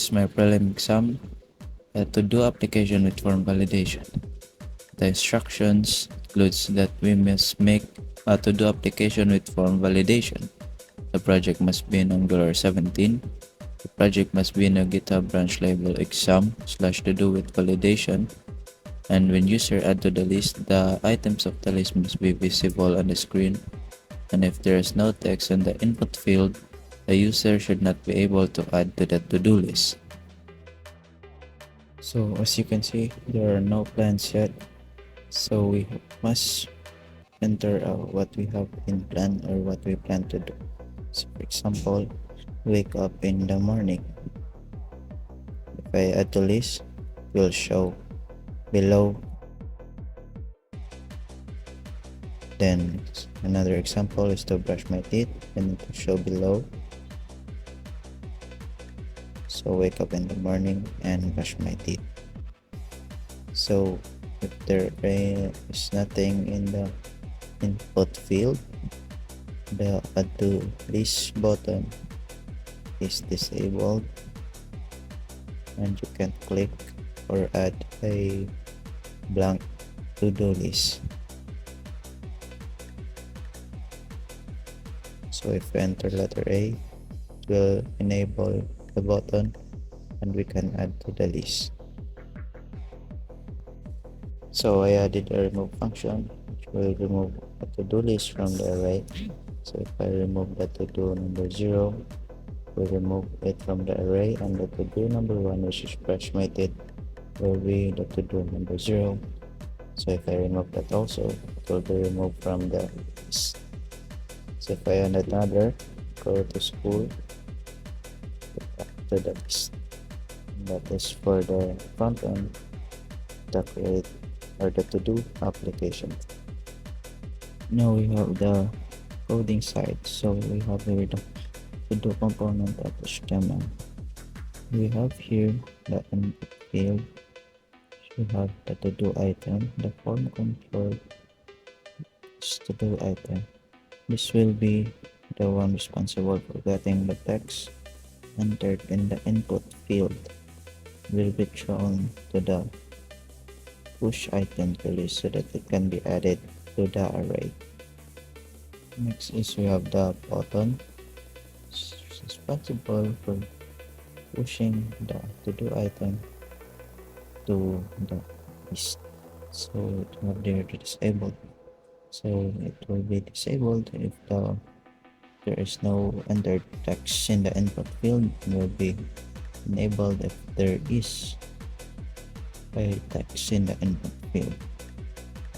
is my prelim exam, to-do application with form validation. The instructions includes that we must make a to-do application with form validation. The project must be in Angular 17. The project must be in a GitHub branch label exam/to-do with validation. And when user add to the list, the items of the list must be visible on the screen. And if there is no text in the input field, the user should not be able to add to the to-do list. So as you can see, there are no plans yet. So we must enter what we have in plan or what we plan to do. So for example, wake up in the morning. If I add to list, it will show below. Then another example is to brush my teeth, and it will show below. So wake up in the morning and brush my teeth. So if there is nothing in the input field, the add to list button is disabled, and you can click or add a blank to-do list. So if we enter letter A, it will enable the button and we can add to the list. So I added a remove function which will remove a to-do list from the array. So if I remove the to-do number 0, we'll remove it from the array, and the to-do number 1, which is brush my teeth, will be the to-do number 0. So if I remove that also, it will be removed from the list. So if I add another, go to school, to the list. That is for the front end, the create or the to-do application. Now we have the coding side. So we have here the to-do component of HTML. We have here the input field. We have the to-do item, the form control is to-do item. This will be the one responsible for getting the text entered in the input field will be thrown to the push item to list so that it can be added to the array. Next is we have the button. It's responsible for pushing the to-do item to the list. So it will have there to disable. So it will be disabled if there is no entered text in the input field. It will be enabled if there is a text in the input field.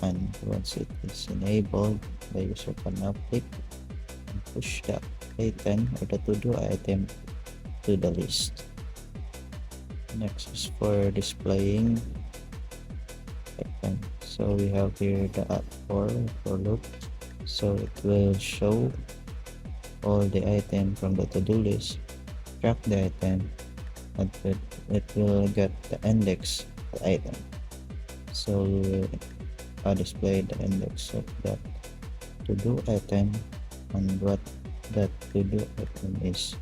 And once it is enabled, the user can now click and push the item or the to-do item to the list. Next is for displaying item. So we have here the for loop. So it will show all the item from the to-do list, track the item, and it will get the index of the item. So I'll display the index of that to-do item and what that to-do item is.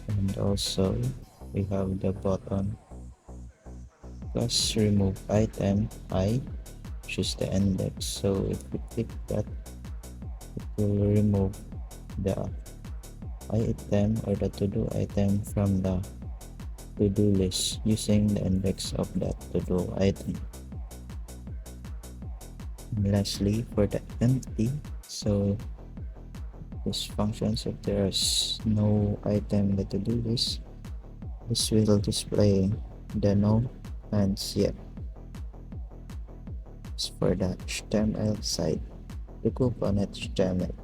And also we have the button plus remove item I, which is the index. So if we click that, it will remove the item or the to-do item from the to-do list using the index of that to-do item. And lastly, for the empty, so this functions if there is no item in the to-do list, this will display the no plans yet. As for the HTML side, the component HTML.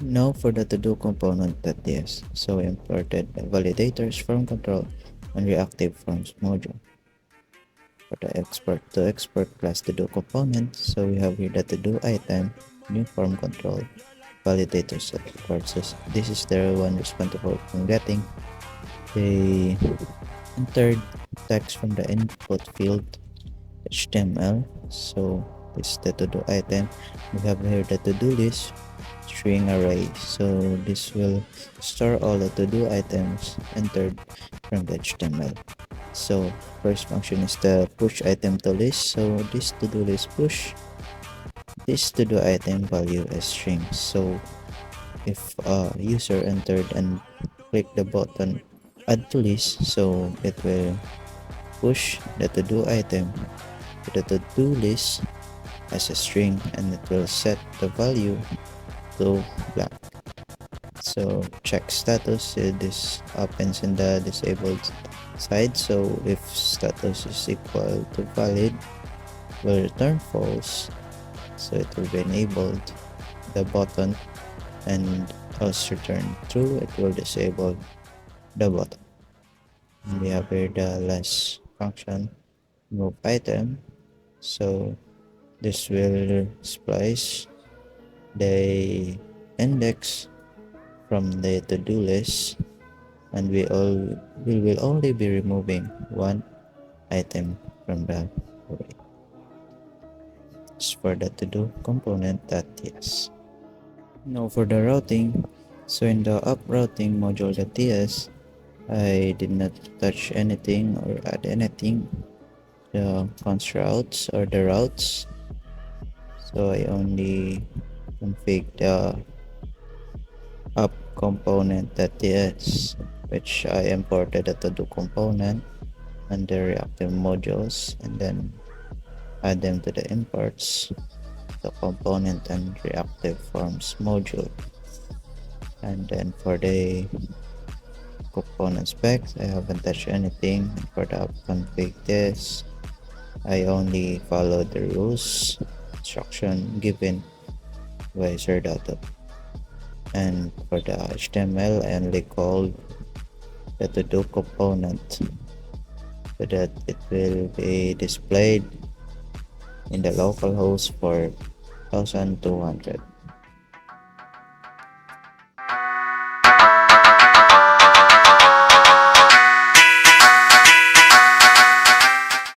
Now for the to-do component.ts. So we imported the validators, form control, and reactive forms module. For the export to export class to-do component, so we have here the to-do item, new form control, validators that records this. This is the one responsible for getting the entered text from the input field HTML. So This is the to-do item. We have here the to-do list string array. So this will store all the to-do items entered from the HTML. So first function is the push item to list. So this to-do list push this to-do item value as string. So if a user entered and click the button add to list, so it will push the to-do item to the to-do list as a string, and it will set the value to blank. So check status, this happens in the disabled side. So if status is equal to valid, will return false, so it will be enabled the button, and else return true, it will disable the button. And we have here the last function, move item. So this will splice the index from the to-do list, and we will only be removing one item from the array. It's for the to-do component that yes. Now for the routing, so in the up routing module.ts, I did not touch anything or add anything the const routes or the routes. So I only config the up component.ts, which I imported a to-do component and the reactive modules, and then add them to the imports, the component and reactive forms module. And then for the component specs, I haven't touched anything. And for the config this, I only follow the rules instruction given by Sir.up. And for the HTML, I only called the to-do component so that it will be displayed in the local host for 1200.